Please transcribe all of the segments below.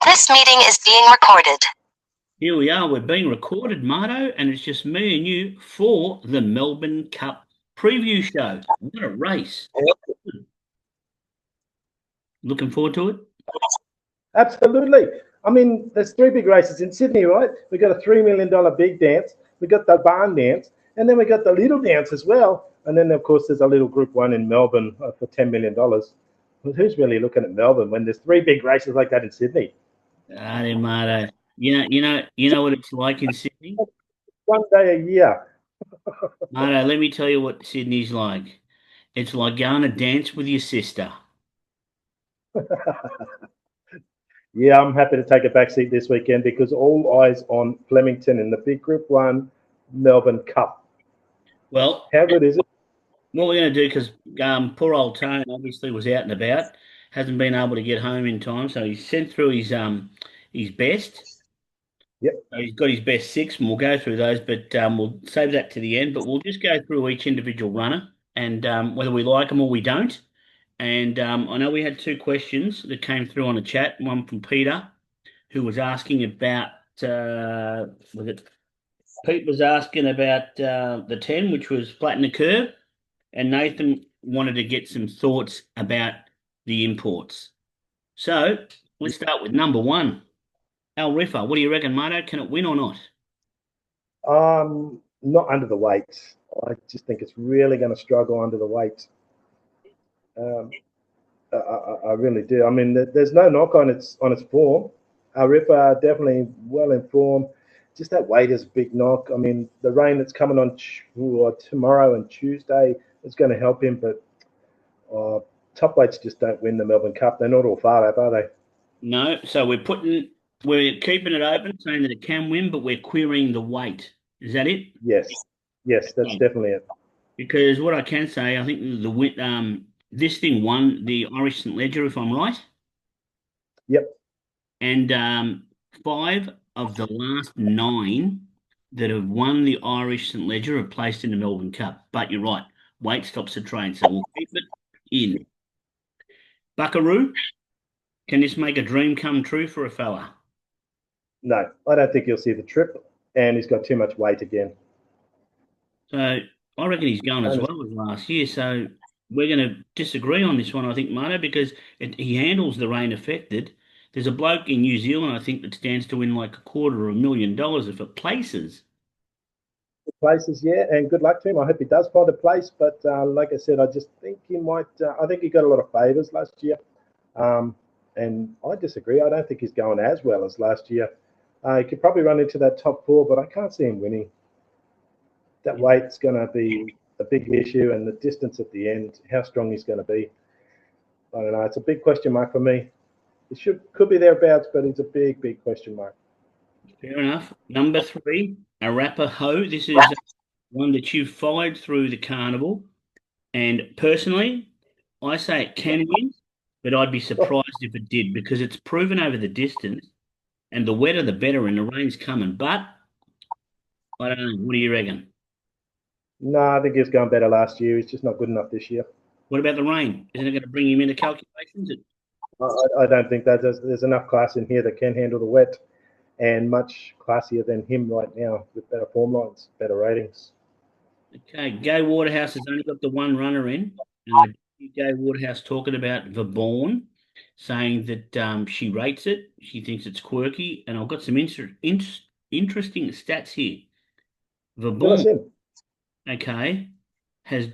This meeting is being recorded. Here we are. We're being recorded, Marto, and it's just me and you for the Melbourne Cup preview show. What a race. Looking forward to it? Absolutely. I mean, there's three big races in Sydney, right? We got a $3 million big dance, we got the barn dance, and then we got the little dance as well. And then, of course, there's a little Group 1 in Melbourne for $10 million. But who's really looking at Melbourne when there's three big races like that in Sydney? Ah, then, Marto. You know what it's like in Sydney? One day a year. Marto, let me tell you what Sydney's like. It's like going to dance with your sister. Yeah, I'm happy to take a back seat this weekend because all eyes on Flemington in the big Group 1 Melbourne Cup. Well, how good is it? What we're going to do, because poor old Tone obviously was out and about, hasn't been able to get home in time, so he's sent through his best. Yep. So he's got his best six, and we'll go through those, but we'll save that to the end. But we'll just go through each individual runner and whether we like them or we don't. And I know we had two questions that came through on the chat. One from Peter, who was asking about was it? Pete was asking about the 10, which was flatten the curve, and Nathan wanted to get some thoughts about the imports. So let's start with number one. Al Riffa, what do you reckon, Marto? Can it win or not? Not under the weight. I just think it's really going to struggle under the weight. I really do. I mean, there's no knock on its form. Ripper definitely well informed. Just that weight is a big knock. I mean, the rain that's coming on tomorrow and Tuesday is going to help him, but top weights just don't win the Melbourne Cup. They're not all far up, are they? No. So we're keeping it open, saying that it can win, but we're querying the weight. Is that it? Yes. Yes, that's definitely it. Because what I can say, I think this thing won the Irish St. Ledger, if I'm right. Yep. And 5 of the last 9 that have won the Irish St. Ledger have placed in the Melbourne Cup. But you're right, weight stops the train, so we'll keep it in. Buckaroo, can this make a dream come true for a fella? No, I don't think you'll see the trip, and he's got too much weight again. So I reckon he's going as well as last year. So we're going to disagree on this one, I think, Marto, because he handles the rain affected. There's a bloke in New Zealand, I think, that stands to win like $250,000 if it places. Places, yeah, and good luck to him. I hope he does find a place. But like I said, I just think he might. I think he got a lot of favours last year, and I disagree. I don't think he's going as well as last year. He could probably run into that top 4, but I can't see him winning. That weight's going to be a big issue, and the distance at the end, how strong he's going to be. I don't know. It's a big question mark for me. It could be thereabouts, but it's a big question mark. Fair enough. Number 3, Arapaho. This is one that you followed through the carnival. And personally, I say it can win, but I'd be surprised if it did because it's proven over the distance, and the wetter the better, and the rain's coming. But I don't know. What do you reckon? No, I think he was going better last year. He's just not good enough this year. What about the rain? Isn't it going to bring him into calculations? I don't think that there's enough class in here that can handle the wet, and much classier than him right now with better form lines, better ratings. Okay, Gay Waterhouse has only got the one runner in. And I hear Gay Waterhouse talking about Vaughan, saying that she rates it. She thinks it's quirky. And I've got some interesting stats here. Vaughan, okay, has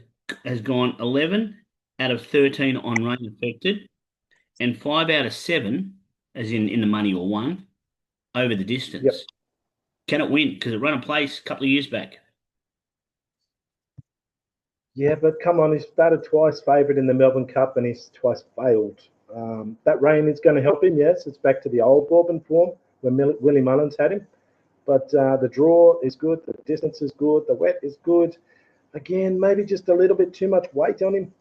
gone 11 out of 13 on rain affected, and 5 out of 7, as in the money or 1, over the distance. Yep. Can it win? Because it ran a place a couple of years back. Yeah, but come on, he's started twice favourite in the Melbourne Cup and he's twice failed. That rain is going to help him, yes. It's back to the old Bourbon form when Willie Mullins had him. But the draw is good, the distance is good, the wet is good. Again, maybe just a little bit too much weight on him.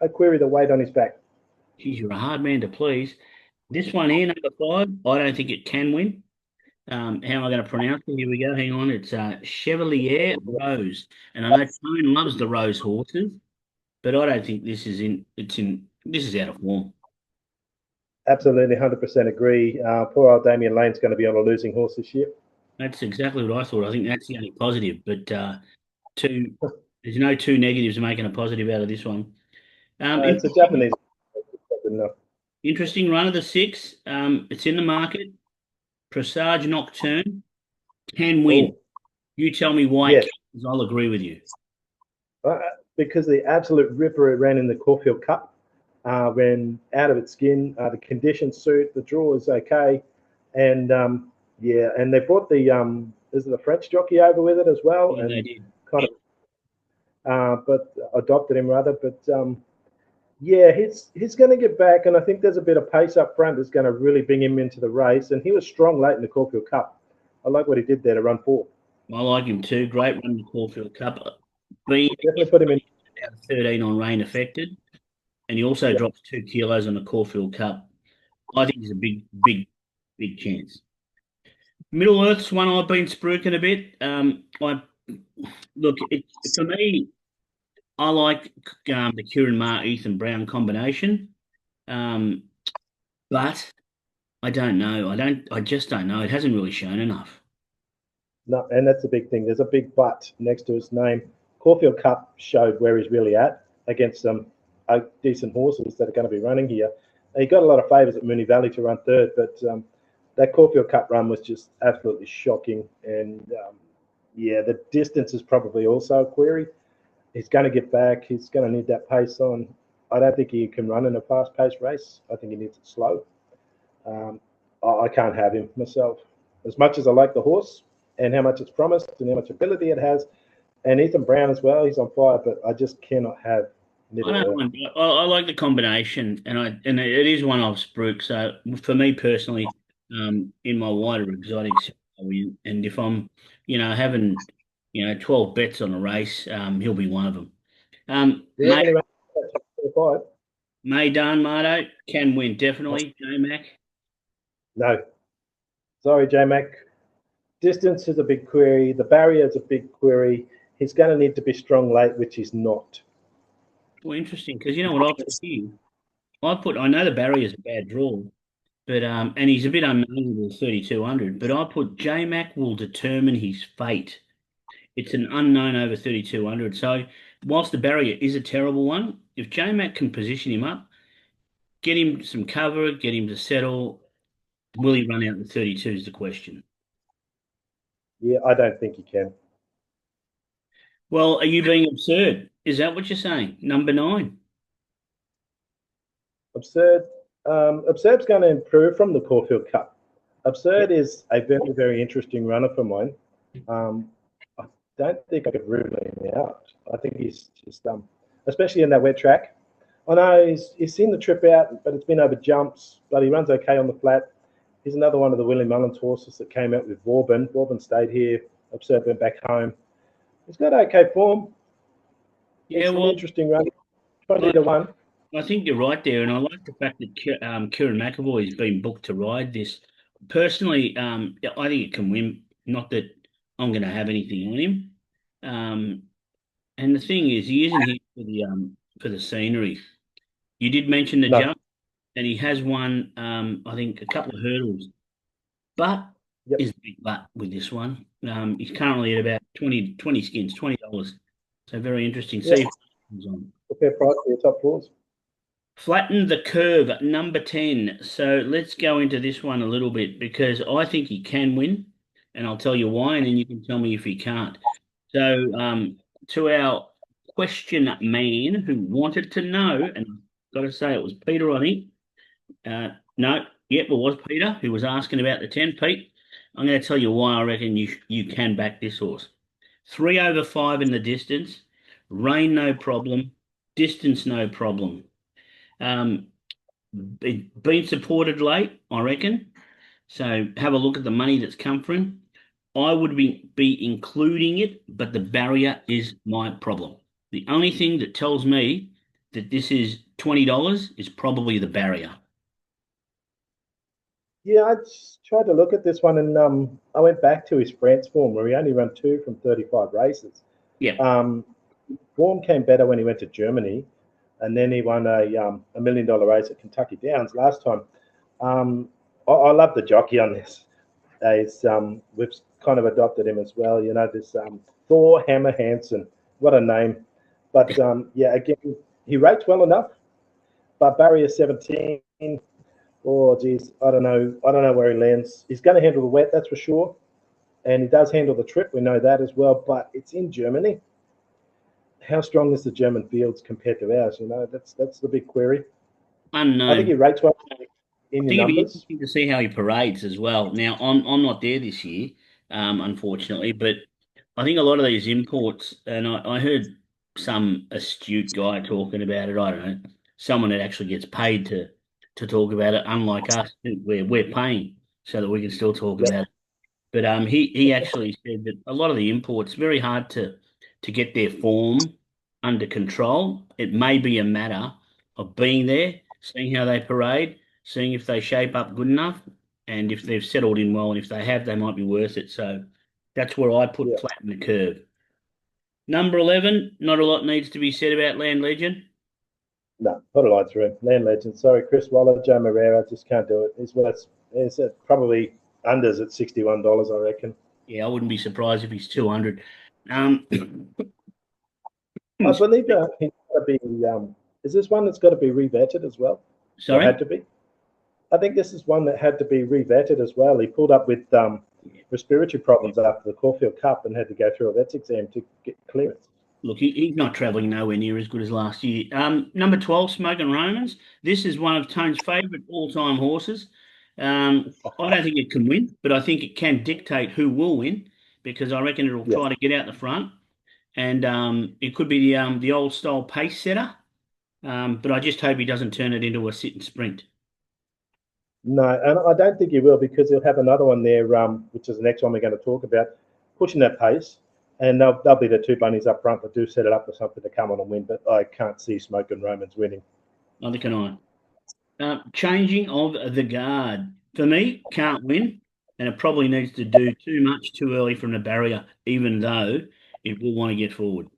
I query the weight on his back. Geez, you're a hard man to please. This one here, number 5, I don't think it can win. How am I going to pronounce it? Here we go. Hang on. It's Chevalier Rose, and I know Tone loves the Rose horses, but I don't think this is out of form. Absolutely, 100% agree. Poor old Damien Lane's going to be on a losing horse this year. That's exactly what I thought. I think that's the only positive. But there's no two negatives making a positive out of this one. It's a Japanese. Enough. Interesting run of the 6. It's in the market. Presage Nocturne can win. Oh, You tell me why yes. it can, I'll agree with you. Because the absolute ripper it ran in the Caulfield Cup, ran out of its skin. The conditions suit, the draw is okay, and and they brought the is it the French jockey over with it as well, Yeah, and they did. kind of but adopted him rather, but yeah, he's going to get back, and I think there's a bit of pace up front that's going to really bring him into the race, and he was strong late in the Caulfield Cup. I like what he did there to run 4. I like him too. Great run in the Caulfield Cup. Being Definitely put him in. 13 on rain affected, and he also drops 2 kilos on the Caulfield Cup. I think he's a big chance. Middle Earth's one I've been spruiking a bit. For me, I like the Kieran Maher Ethan Brown combination, but I don't know. I just don't know. It hasn't really shown enough. No, and that's a big thing. There's a big but next to his name. Caulfield Cup showed where he's really at against some decent horses that are going to be running here. He got a lot of favours at Moonee Valley to run 3rd, but that Caulfield Cup run was just absolutely shocking. And the distance is probably also a query. He's going to get back. He's going to need that pace on. I don't think he can run in a fast-paced race. I think he needs it slow. I can't have him myself. As much as I like the horse and how much it's promised and how much ability it has, and Ethan Brown as well, he's on fire, but I just cannot have I like the combination, and it is one I've spruiked. So for me personally, in my wider exotics, and if I'm, having, 12 bets on a race, he'll be one of them. Maidan Mardo can win definitely. J-Mac. No, sorry, J-Mac. Distance is a big query. The barrier is a big query. He's going to need to be strong late, which he's not. Well, interesting, because you know what I've put here? I know the barrier's a bad draw, but and he's a bit unknown with 3,200, but I put J-Mac will determine his fate. It's an unknown over 3,200. So whilst the barrier is a terrible one, if J-Mac can position him up, get him some cover, get him to settle, will he run out in 32 is the question. Yeah, I don't think he can. Well, are you being absurd? Is that what you're saying? Number 9. Absurd. Absurd's going to improve from the Caulfield Cup. Absurd is a very, very interesting runner for mine. I don't think I could rule him out. I think he's just, especially in that wet track. I know he's seen the trip out, but it's been over jumps, but he runs okay on the flat. He's another one of the Willie Mullins horses that came out with Vauban. Vauban stayed here. Absurd went back home. He's got okay form. Yeah, well, interesting run. 20-1. I think you're right there, and I like the fact that Kieran McAvoy has been booked to ride this. Personally, I think it can win. Not that I'm going to have anything on him. And the thing is, he isn't here for the scenery. You did mention the jump, and he has won, I think, a couple of hurdles. But is big butt with this one. He's currently at about 20 skins, $20. So very interesting. See if he's on. Fair price for your top 4s. Flatten the curve at number 10. So let's go into this one a little bit because I think he can win, and I'll tell you why, and then you can tell me if he can't. So to our question man who wanted to know, and I've got to say it was Peter, I think. It was Peter who was asking about the 10. Pete, I'm going to tell you why I reckon you can back this horse. 3 over 5 in the distance, rain no problem, distance no problem. Been supported late, I reckon. So have a look at the money that's come for him. I would be including it, but the barrier is my problem. The only thing that tells me that this is $20 is probably the barrier. Yeah, I tried to look at this one, and I went back to his France form where he only ran 2 from 35 races. Yeah. Form came better when he went to Germany, and then he won a $1 million race at Kentucky Downs last time. I love the jockey on this. We've kind of adopted him as well. You know, this Thor Hammer Hansen. What a name! But yeah, again, he rates well enough. But barrier 17. Oh, geez, I don't know. I don't know where he lands. He's going to handle the wet, that's for sure. And he does handle the trip. We know that as well. But it's in Germany. How strong is the German fields compared to ours? You know, that's the big query. I think Unknown. he rates well in I your think it'd be numbers. interesting to see how he parades as well. Now, I'm not there this year, unfortunately, but I think a lot of these imports, and I heard some astute guy talking about it. I don't know, someone that actually gets paid to talk about it, unlike us, we're paying so that we can still talk Yeah, about it. But he actually said that a lot of the imports very hard to get their form under control. It may be a matter of being there, seeing how they parade, seeing if they shape up good enough, and if they've settled in well, and if they have, they might be worth it. So that's where I put yeah. flatten the curve. Number 11, not a lot needs to be said about Land Legend. No, not a line through him. Land legend. Sorry, Chris Waller, Joe Moreira, just can't do it. It's probably unders at $61, I reckon. Yeah, I wouldn't be surprised if he's 200. Um, I believe he's got to be. Is this one that's got to be revetted as well, or sorry? had to be? I think this is one that had to be revetted as well. He pulled up with respiratory problems after the Caulfield Cup and had to go through a vet's exam to get clearance. Look, he's not travelling nowhere near as good as last year. Number 12, Smoking Romans. This is one of Tone's favourite all-time horses. I don't think it can win, but I think it can dictate who will win because I reckon it'll Yeah. try to get out the front, and it could be the old style pace setter. But I just hope he doesn't turn it into a sit and sprint. No, and I don't think he will because he'll have another one there, which is the next one we're going to talk about, pushing that pace. And they'll be the two bunnies up front that do set it up for something to come on and win. But I can't see Smoke and Romans winning. Neither can I. Changing of the guard. For me, can't win, and it probably needs to do too much too early from the barrier, even though it will want to get forward.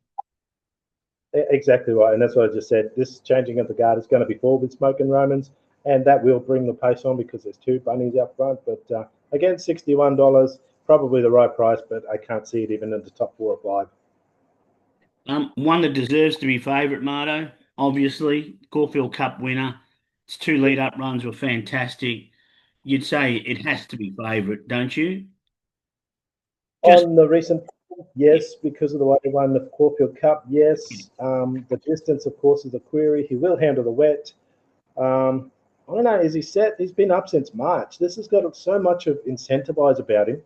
Exactly right. And that's what I just said. This changing of the guard is going to be forward with Smoke and Romans. And that will bring the pace on because there's two bunnies up front. But again, $61, probably the right price, but I can't see it even in the top 4 or 5. One that deserves to be favourite, Marto, obviously, Caulfield Cup winner. Its two lead up runs were fantastic. You'd say it has to be favourite, don't you? Just On the recent, yeah, yes, because of the way he won the Caulfield Cup, yes. The distance, of course, is a query. He will handle the wet. I don't know. Is he set? He's been up since March. This has got so much of incentivize about him.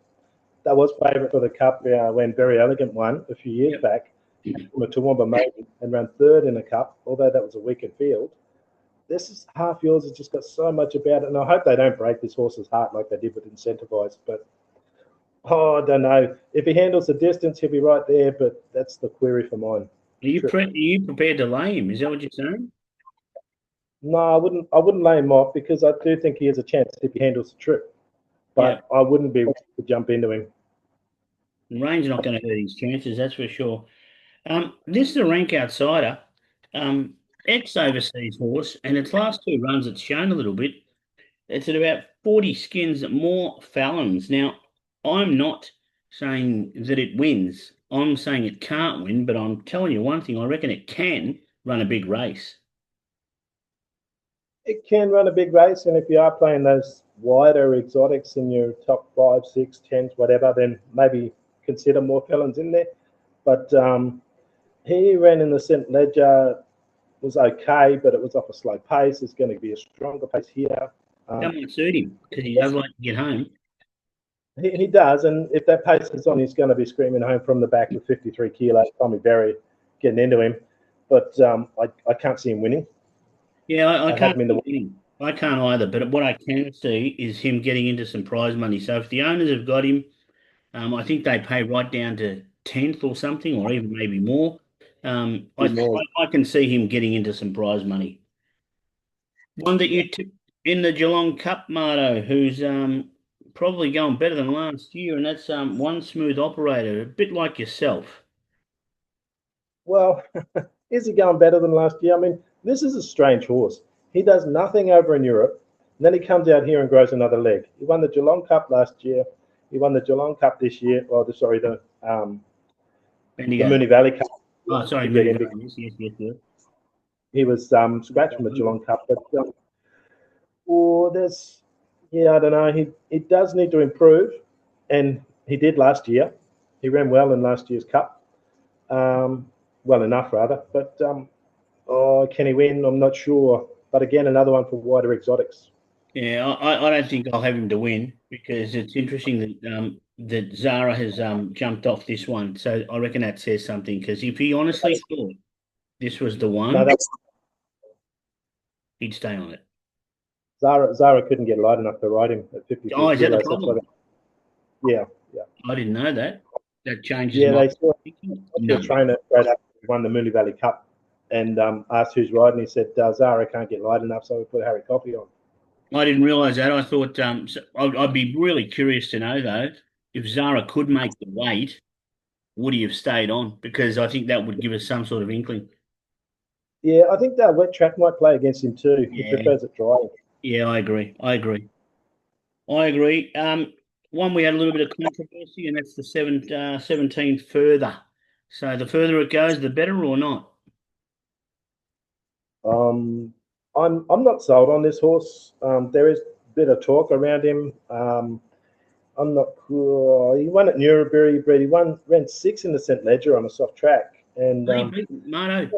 That was favourite for the Cup when Very Elegant won a few years yep. back from a Toowoomba maiden and ran third in the Cup, although that was a weakened field. This is half yours. Has just got so much about it, and I hope they don't break this horse's heart like they did with Incentivize. But I don't know. If he handles the distance, he'll be right there. But that's the query for mine. Trip. Are you prepared to lay him? Is that what you're saying? No, I wouldn't. I wouldn't lay him off because I do think he has a chance if he handles the trip. Yeah. But I wouldn't be ready to jump into him. Rain's not going to hurt his chances, that's for sure. This is a rank outsider. Ex-overseas horse, and its last two runs, it's shown a little bit. It's at about 40 skins more Fallons. Now, I'm not saying that it wins. I'm saying it can't win, but I'm telling you one thing, I reckon it can run a big race. It can run a big race, and if you are playing those wider exotics in your top 5, 6, 10s, whatever, then maybe consider more felons in there. But he ran in the St. Ledger, was okay, but it was off a slow pace. It's going to be a stronger pace here. That might suit him because he's over to get home. He does, and if that pace is on, he's going to be screaming home from the back with 53 kilos, Tommy Berry getting into him. But I can't see him winning. Yeah, I I have can't him in the. see him. I can't either, but what I can see is him getting into some prize money. So if the owners have got him, I think they pay right down to 10th or something, or even maybe more. I can see him getting into some prize money. One that you took in the Geelong Cup, Marto, who's probably going better than last year, and that's One Smooth Operator, a bit like yourself. Well, is he going better than last year? I mean, this is a strange horse. He does nothing over in Europe. And then he comes out here and grows another leg. He won the Geelong Cup last year. He won the Geelong Cup this year. Well, the Moonee Valley Cup. Oh, sorry, to get Moonee in. Valley. Yes. He was scratched from the Geelong Cup, but I don't know. He does need to improve, and he did last year. He ran well in last year's Cup, well enough rather. But can he win? I'm not sure. But again, another one for wider exotics. Yeah, I don't think I'll have him to win because it's interesting that Zara has jumped off this one. So I reckon that says something because if he honestly thought this was the one, No, he'd stay on it. Zara couldn't get light enough to ride him at 50. Oh, is that the problem? Yeah. I didn't know that. That changes Yeah, my they saw no. the trainer straight up won the Moonee Valley Cup and asked who's riding. He said Zara can't get light enough, so we put Harry Coffey on. I didn't realise that. I thought I'd be really curious to know though if Zara could make the weight, would he have stayed on? Because I think that would give us some sort of inkling. Yeah, I think that wet track might play against him too. He Yeah. prefers it dry. Yeah, I agree. One we had a little bit of controversy, and that's the 17 further. So the further it goes, the better, or not? I'm not sold on this horse. There is a bit of talk around him. I'm not sure. He won at Newbury, but he ran 6 in the St Ledger on a soft track, and Marto,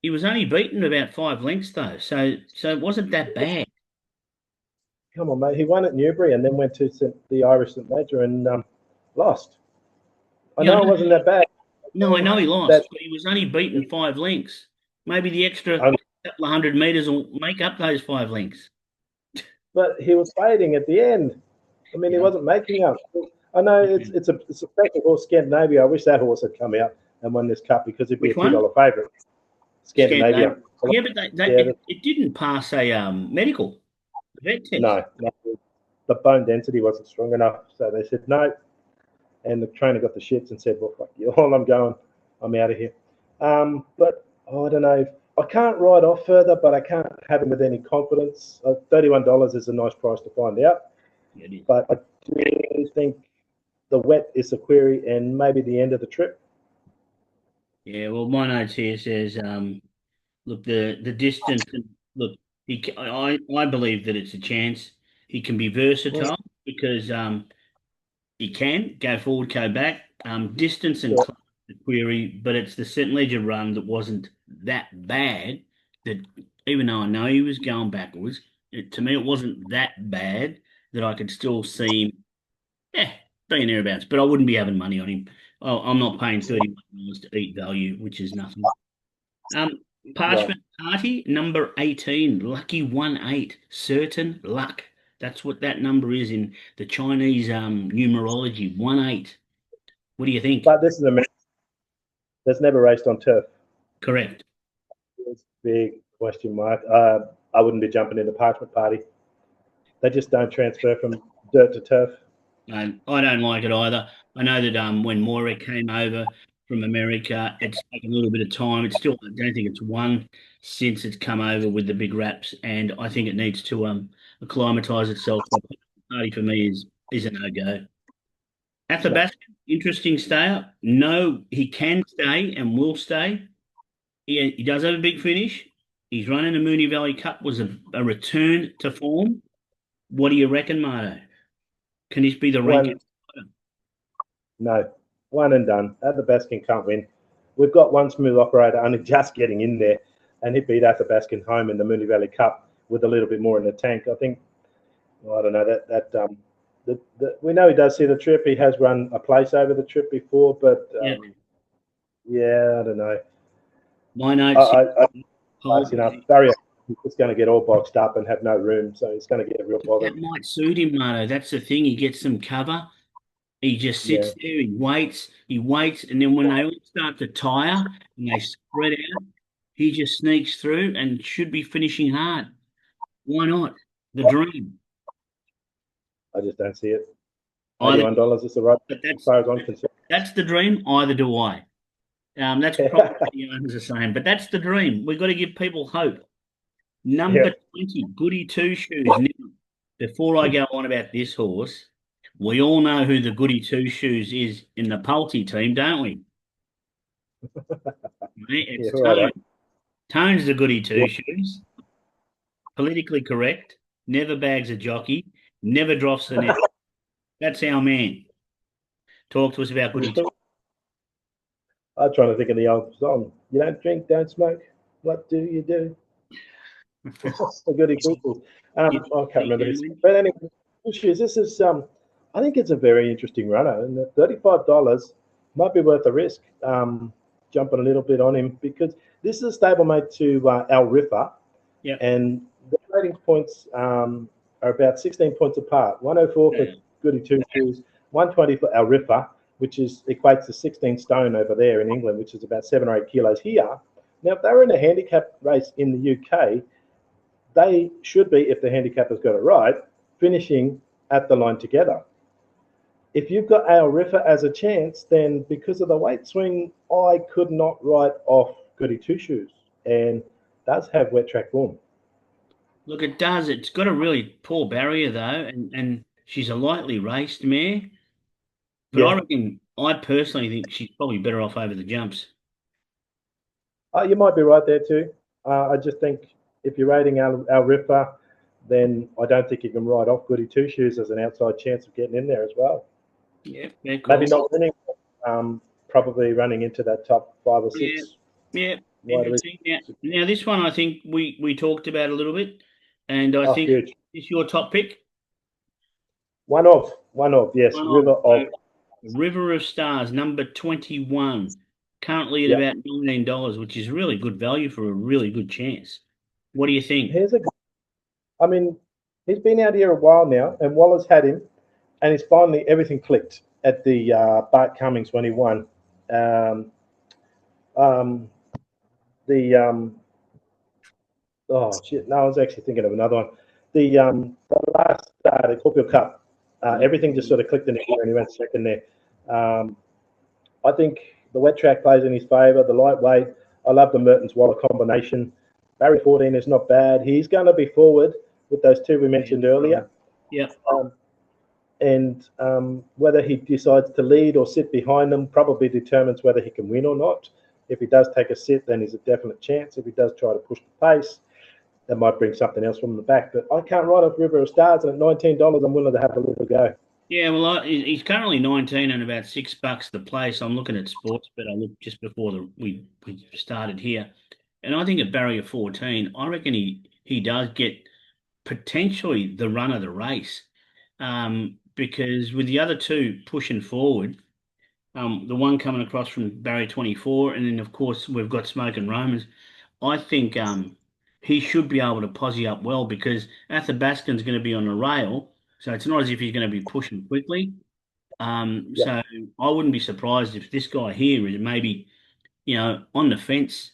he was only beaten about 5 lengths though, so it wasn't that bad. Come on, mate. He won at Newbury and then went to the Irish St Ledger and lost. I know it wasn't that bad. No, I know he lost, but he was only beaten 5 lengths. Maybe the extra couple of 100 metres will make up those 5 lengths. But he was fading at the end. I mean, he wasn't making up. I know it's a special horse, Scandinavia. I wish that horse had come out and won this cup because it'd be a $2 favourite. Scandinavia. Yeah, but it didn't pass a medical vet test. No, the bone density wasn't strong enough, so they said no. And the trainer got the shits and said, "Well, fuck you all. I'm going. I'm out of here." But I don't know. I can't ride off further, but I can't have him with any confidence. $31 is a nice price to find out. But I do think the wet is a query and maybe the end of the trip. Yeah, well, my notes here says, look, the distance. Look, I believe that it's a chance. He can be versatile because he can go forward, go back. Distance and class the query, but it's the St Ledger run that wasn't that bad. That even though I know he was going backwards, to me it wasn't that bad that I could still see him, being thereabouts. But I wouldn't be having money on him. Oh, I'm not paying $31 to eat value, which is nothing. Parchment Party number 18, lucky 1-8, certain luck. That's what that number is in the Chinese numerology, 1-8. What do you think? But this is a man that's never raced on turf. Correct. It's a big question mark. I wouldn't be jumping into Parchment Party. They just don't transfer from dirt to turf. I don't like it either. I know that when Moira came over from America, it's taken a little bit of time. It's still, I don't think it's won since it's come over with the big wraps, and I think it needs to acclimatise itself. Party for me is a no-go. Athabasca, interesting stayer. No, he can stay and will stay. He does have a big finish. He's running the Moonee Valley Cup, was a return to form. What do you reckon, Marto? Can this be the ranking? No, one and done. Athabascan can't win. We've got one smooth operator only just getting in there, and he beat Athabascan home in the Moonee Valley Cup with a little bit more in the tank. I think, I don't know, we know he does see the trip. He has run a place over the trip before, but I don't know. My notes. Barrier is going to get all boxed up and have no room, so it's going to get real bothered. That might suit him, Marto. That's the thing. He gets some cover. He just sits there. He waits, and then when they all start to tire and they spread out, he just sneaks through and should be finishing hard. Why not? The dream. I just don't see it. $81 is the right. But as far as I'm concerned. That's the dream. Either do I. That's probably what the owners are saying. But that's the dream. We've got to give people hope. Number Yeah. 20, Goody Two Shoes. Now, before I go on about this horse, we all know who the Goody Two Shoes is in the Pulte team, don't we? Right, Yeah, it's right. Tone. Tone's the Goody Yeah. Two Shoes. Politically correct. Never bags a jockey. Never drops the net. That's our man. Talk to us about Goody Two. I'm trying to think of the old song. You don't drink, don't smoke. What do you do? A good example. You I can't remember his. gambling? But anyway, issues. This is I think it's a very interesting runner, and the $35 might be worth the risk. Jumping a little bit on him because this is a stablemate to Al Riffa, Yeah. and the rating points are about 16 points apart. 104 for Goody Two Shoes, 120 for Al Riffa, which is equates to 16 stone over there in England, which is about 7 or 8 kilos here. Now, if they were in a handicap race in the UK, they should be, if the handicapper's got it right, finishing at the line together. If you've got Al Riffa as a chance, then because of the weight swing, I could not write off Goody Two Shoes and does have wet track form. Look, it does. It's got a really poor barrier though, and she's a lightly raced mare. But I Yeah, reckon, I personally think she's probably better off over the jumps. you might be right there too. I just think if you're rating Al Riffa, then I don't think you can write off Goody Two Shoes as an outside chance of getting in there as well. Yeah, fair Maybe call. not winning, probably running into that top 5 or Yeah, 6. yeah, Wide interesting. Now this one I think we talked about a little bit, and I Oh, think huge. it's your top pick. One of, yes, One River of of, River of Stars, number 21, currently at yeah. about $19, which is really good value for a really good chance. What do you think? Here's a, I mean, he's been out here a while now, and Waller's had him, and he's finally everything clicked at the Bart Cummings when he won. Um, um, the oh shit, no, I was actually thinking of another one. The last the Caulfield Cup, everything just sort of clicked in here, and he went second there. Um, I think the wet track plays in his favour. The lightweight, I love the Mertens Waller combination. Barry 14 is not bad. He's going to be forward with those two we mentioned earlier. Yep. And whether he decides to lead or sit behind them probably determines whether he can win or not. If he does take a sit, then he's a definite chance. If he does try to push the pace, that might bring something else from the back. But I can't write off River of Stars, and at $19, I'm willing to have a little go. Yeah, well, he's currently 19 and about $6 the place. I'm looking at sports, but I looked just before we started here, and I think at barrier 14, I reckon he does get potentially the run of the race, because with the other two pushing forward, the one coming across from barrier 24, and then of course we've got Smoke and Romans. I think he should be able to posse up well because Athabascan's going to be on the rail, so it's not as if he's going to be pushing quickly. Yeah, So I wouldn't be surprised if this guy here is maybe, on the fence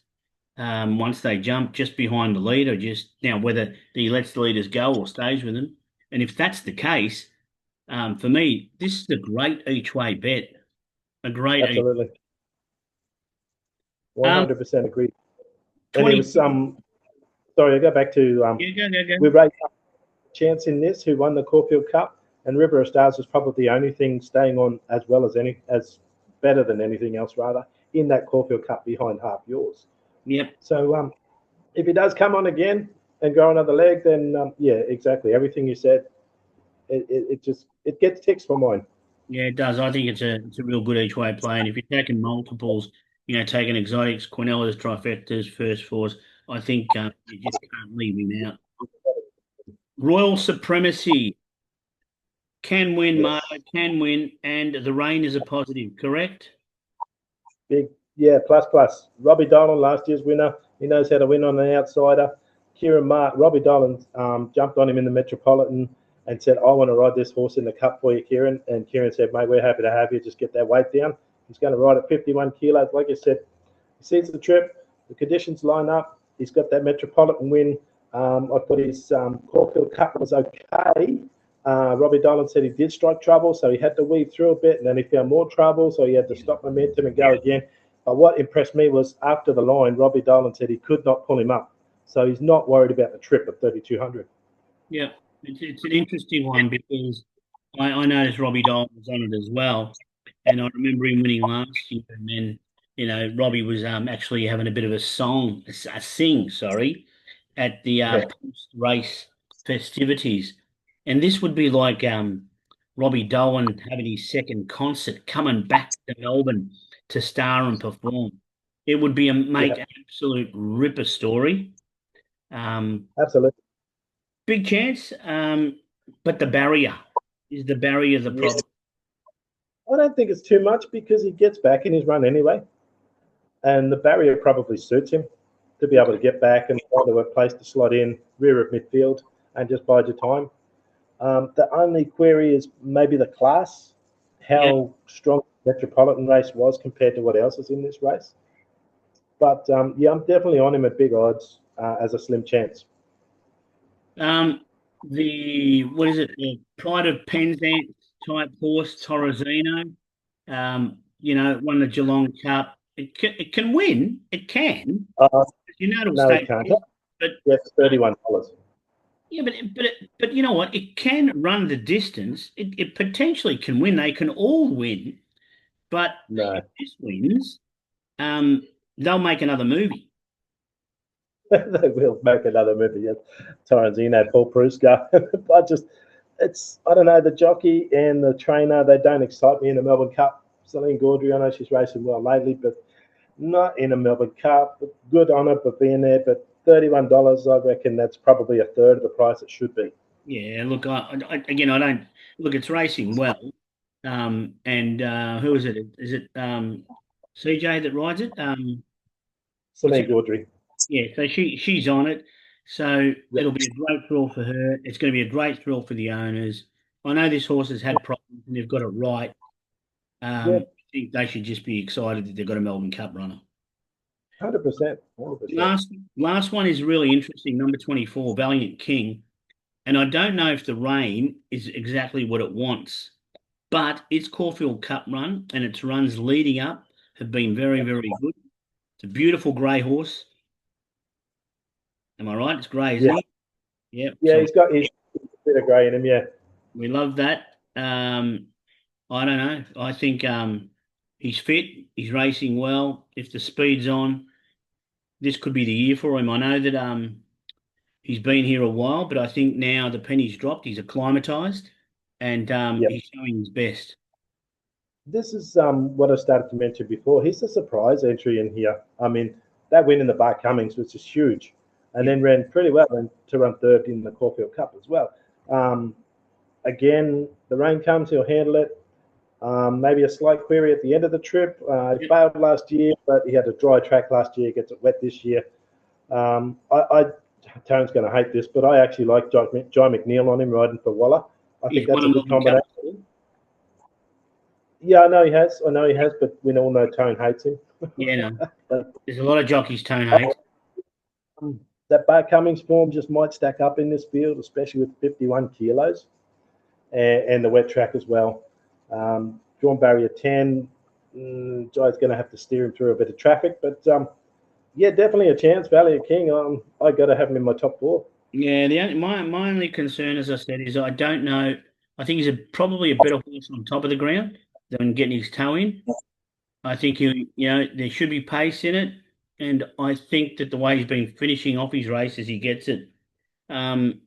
once they jump just behind the leader, just now whether he lets the leaders go or stays with them. And if that's the case, for me, this is a great each way bet. A great each. absolutely. Um, 100% agree. And it 20. was sorry, I go back to Yeah, go. we raised Chance in this, who won the Caulfield Cup, and River of Stars was probably the only thing staying on as well as better than anything else, rather, in that Caulfield Cup behind half yours. Yep. So if he does come on again and go another leg, then yeah, exactly everything you said. It gets ticks for mine. Yeah, it does. I think it's a real good each way play. And if you're taking multiples, taking exotics, Quinellas, trifectas, first fours, I think you just can't leave him out. Royal Supremacy can win, Yes. Marlo, can win, and the rain is a positive, correct? Big, yeah, plus. Robbie Dolan, last year's winner. He knows how to win on an outsider. Kieran Mark, Robbie Dolan jumped on him in the Metropolitan and said, I want to ride this horse in the Cup for you, Kieran. And Kieran said, mate, we're happy to have you. Just get that weight down. He's going to ride at 51 kilos. Like I said, he sees the trip. The conditions line up. He's got that Metropolitan win. I thought his Caulfield Cup was okay. Robbie Dolan said he did strike trouble, so he had to weave through a bit, and then he found more trouble, so he had to stop momentum and go again. But what impressed me was after the line, Robbie Dolan said he could not pull him up. So he's not worried about the trip at 3,200. Yeah, it's an interesting one because I noticed Robbie Dolan was on it as well, and I remember him winning last year, and then Robbie was actually having a bit of a sing, sorry, at the Yeah. post-race festivities, and this would be like Robbie Dolan having his second concert, coming back to Melbourne to star and perform. It would be Yeah, an absolute ripper story. Um, absolutely. Big chance, but the barrier is the barrier the Yes. problem. I don't think it's too much because he gets back in his run anyway, and the barrier probably suits him to be able to get back and find a place to slot in rear of midfield and just bide your time. The only query is maybe the class, Yeah. how strong the Metropolitan race was compared to what else is in this race. But yeah, I'm definitely on him at big odds as a slim chance. The what is it? The Pride of Penzance type horse, Torresino. Won the Geelong Cup. It can win. It can. Uh, It'll no, he stay. can't. But Yes, $31. yeah, but you know what? It can run the distance. It potentially can win. They can all win. But No, if this wins, they'll make another movie. they will make another movie. Yes. Torrenzino, Paul Prusca. I don't know, the jockey and the trainer, they don't excite me in the Melbourne Cup. Celine Gaudry, I know she's racing well lately, but not in a Melbourne Cup. Good on her for being there, but $31, I reckon that's probably a third of the price it should be. Yeah, look, again, I don't look. It's racing well, and who is it? Is it CJ that rides it? What's Celine it? Gaudry. Yeah, so she's on it, so Yep. it'll be a great thrill for her. It's going to be a great thrill for the owners. I know this horse has had problems and they've got it right. Yeah, I think they should just be excited that they've got a Melbourne Cup runner. 100%. 100%. Last one is really interesting. Number 24, Valiant King. And I don't know if the rain is exactly what it wants, but its Caulfield Cup run and its runs leading up have been very, very good. It's a beautiful grey horse. Am I right? It's grey, isn't Yeah, he? Yep. yeah, So he's got his bit of grey in him. Yeah, we love that. I don't know. I think he's fit. He's racing well. If the speed's on, this could be the year for him. I know that he's been here a while, but I think now the penny's dropped. He's acclimatized, and yeah. he's showing his best. This is what I started to mention before. He's a surprise entry in here. I mean, that win in the Bar Cummings was just huge, and Yeah. then ran pretty well and to run third in the Caulfield Cup as well. Um, Again, the rain comes, he'll handle it. Maybe a slight query at the end of the trip. He Yep. failed last year, but he had a dry track last year. Gets it wet this year. I Tone's going to hate this, but I actually like Jai McNeil on him riding for Waller. I He's think that's won a a good Melbourne Cup. combination. Yeah, I know he has. I know he has, but we all know Tone hates him. Yeah, no. But There's a lot of jockeys Tone hate. that Bar Cummings form just might stack up in this field, especially with 51 kilos and the wet track as well. Drawn barrier 10, Jai's going to have to steer him through a bit of traffic, but yeah, definitely a chance. Valiant King, I got to have him in my top four. Yeah, my only concern, as I said, is I don't know. I think he's probably a better horse on top of the ground than getting his toe in. I think there should be pace in it, and I think that the way he's been finishing off his races, he gets it. Um,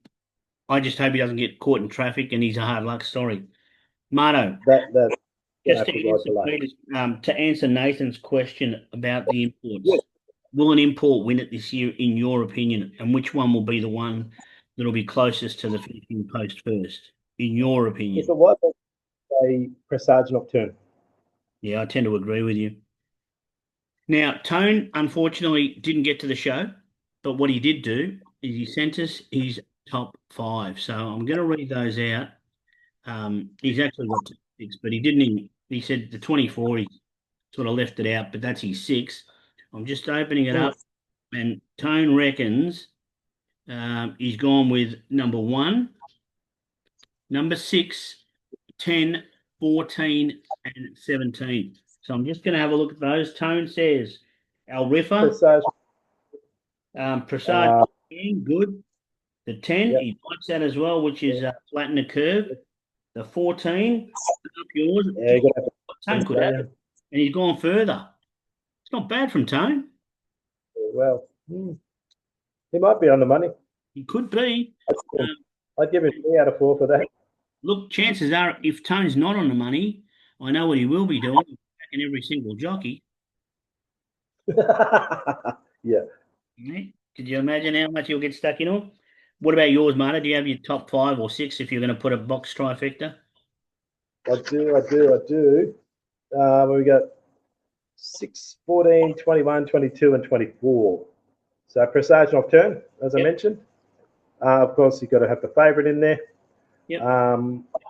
I just hope he doesn't get caught in traffic, and he's a hard luck story. Marto, That's going to just have to ride below. To answer Nathan's question about the imports, will an import win it this year, in your opinion, and which one will be the one that'll be closest to the finishing post first, in your opinion? If it was a Presage Nocturne. Yeah, I tend to agree with you. Now, Tone unfortunately didn't get to the show, but what he did do is he sent us his top five. So I'm going to read those out. He's actually got six, but he didn't. He said the 24. He sort of left it out, but that's his six. I'm just opening it up, and Tone reckons he's gone with number 1, number 6, 10, 14, and 17. So I'm just going to have a look at those. Tone says Al Riffa, Presage, Prasad Good. The 10, Yep. he likes that as well, which is flatten the curve. The 14, up yours. Yeah, you got to Tone could have it. And he's gone further. It's not bad from Tone. well. He might be on the money. He could be. I'd give him 3 out of 4 for that. Look, chances are, if Tone's not on the money, I know what he will be doing, attacking every single jockey. Yeah. Could you imagine how much he'll get stuck in on? What about yours, Marta? Do you have your top 5 or 6 if you're going to put a box trifecta? I do. We got 6, 14, 21, 22, and 24. So Presage Nocturne, as I mentioned. Of course, you've got to have the favourite in there. Yep. I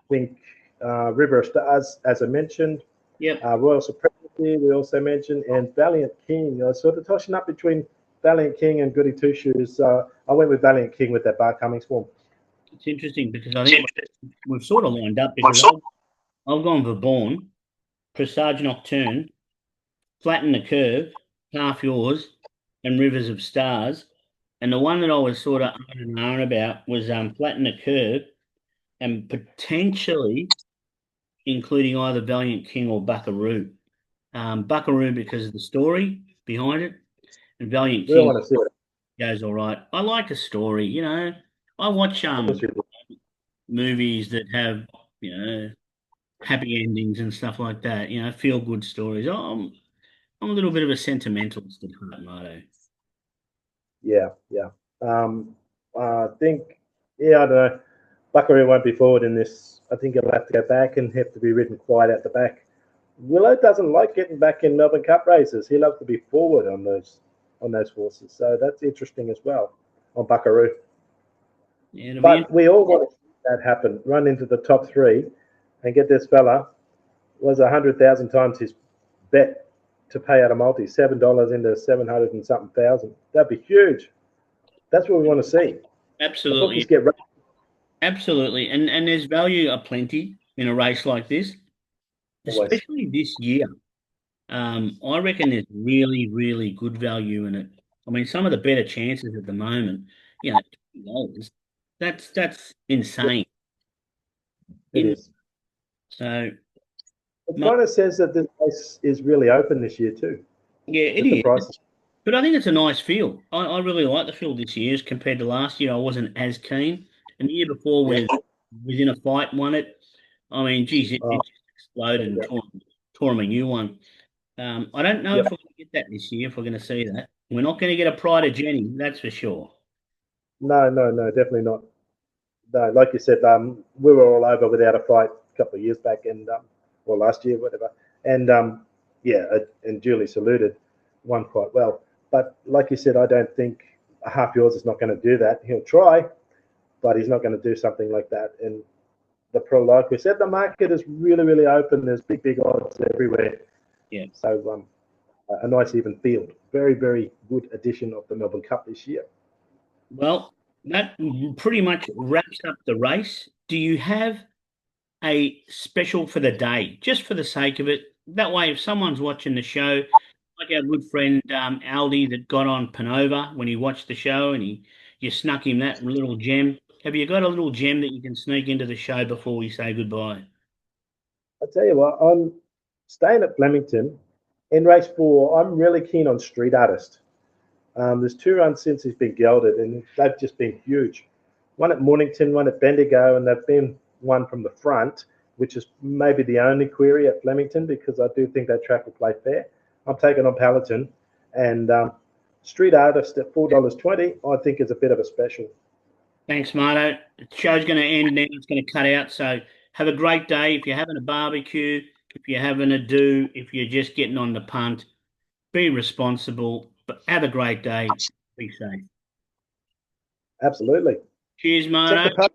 think River of Stars, as I mentioned. Yep. Royal Supremacy, we also mentioned, and Valiant King. I was sort of tossing up between Valiant King and Goody Two Shoes. I went with Valiant King with that Bar Cummings form. It's interesting because I think we've sort of lined up because I've gone for Born, Presage Nocturne, Flatten the Curve, Half Yours, and Rivers of Stars. And the one that I was sort of unknown about was Flatten the Curve and potentially including either Valiant King or Buckaroo. Buckaroo because of the story behind it, and Valiant We all King want to see it. goes all right. I like a story, you know. I watch movies that have, you know, happy endings and stuff like that, you know, feel good stories. I'm a little bit of a sentimentalist at heart, Marto. Yeah. I think, I don't know. Buckaroo won't be forward in this. I think he'll have to go back and have to be ridden quiet out the back. Willow doesn't like getting back in Melbourne Cup races. He loves to be forward on those horses. So that's interesting as well on Buckaroo. Yeah, but we all want to see that happen. Run into the top 3 and get this fella was 100,000 times his bet to pay out a multi, $7 into 700 and something thousand. That'd be huge. That's what we want to see. Absolutely. Absolutely. And there's value aplenty in a race like this, especially this year. I reckon there's really, really good value in it. I mean, some of the better chances at the moment, you know, $20, that's insane. It is. So it kind of says that this race is really open this year too. Yeah, it is. But I think it's a nice field. I really like the field this year as compared to last year. I wasn't as keen. And the year before was in a fight, won it. I mean, geez, it just exploded and tore him a new one. I don't know if we're going to get that this year, if we're going to see that. We're not going to get a Pride of Jenny, that's for sure. No, definitely not. No, like you said, we were all over without a fight a couple of years back, and or last year, whatever. And and Julie Saluted won quite well. But like you said, I don't think Half Yours is not going to do that. He'll try, but he's not going to do something like that. And like we said, the market is really, really open. There's big odds everywhere. Yeah. So a nice even field. Very, very good edition of the Melbourne Cup this year. Well, that pretty much wraps up the race. Do you have a special for the day, just for the sake of it? That way, if someone's watching the show, like our good friend Aldi that got on Panova when he watched the show and you snuck him that little gem. Have you got a little gem that you can sneak into the show before we say goodbye? I tell you what, I'm staying at Flemington in race 4. I'm really keen on Street Artist. There's 2 runs since he's been gelded, and they've just been huge. One at Mornington, one at Bendigo, and they've been one from the front, which is maybe the only query at Flemington because I do think that track will play fair. I'm taking on Palatine, and Street Artist at $4.20, I think is a bit of a special. Thanks, Marto. The show's going to end now. It's going to cut out. So have a great day. If you're having a barbecue, if you're having a do, if you're just getting on the punt, be responsible, but have a great day. Be safe. Absolutely. Cheers, Marto.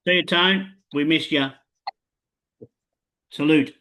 See you, Tone. We missed you. Salute.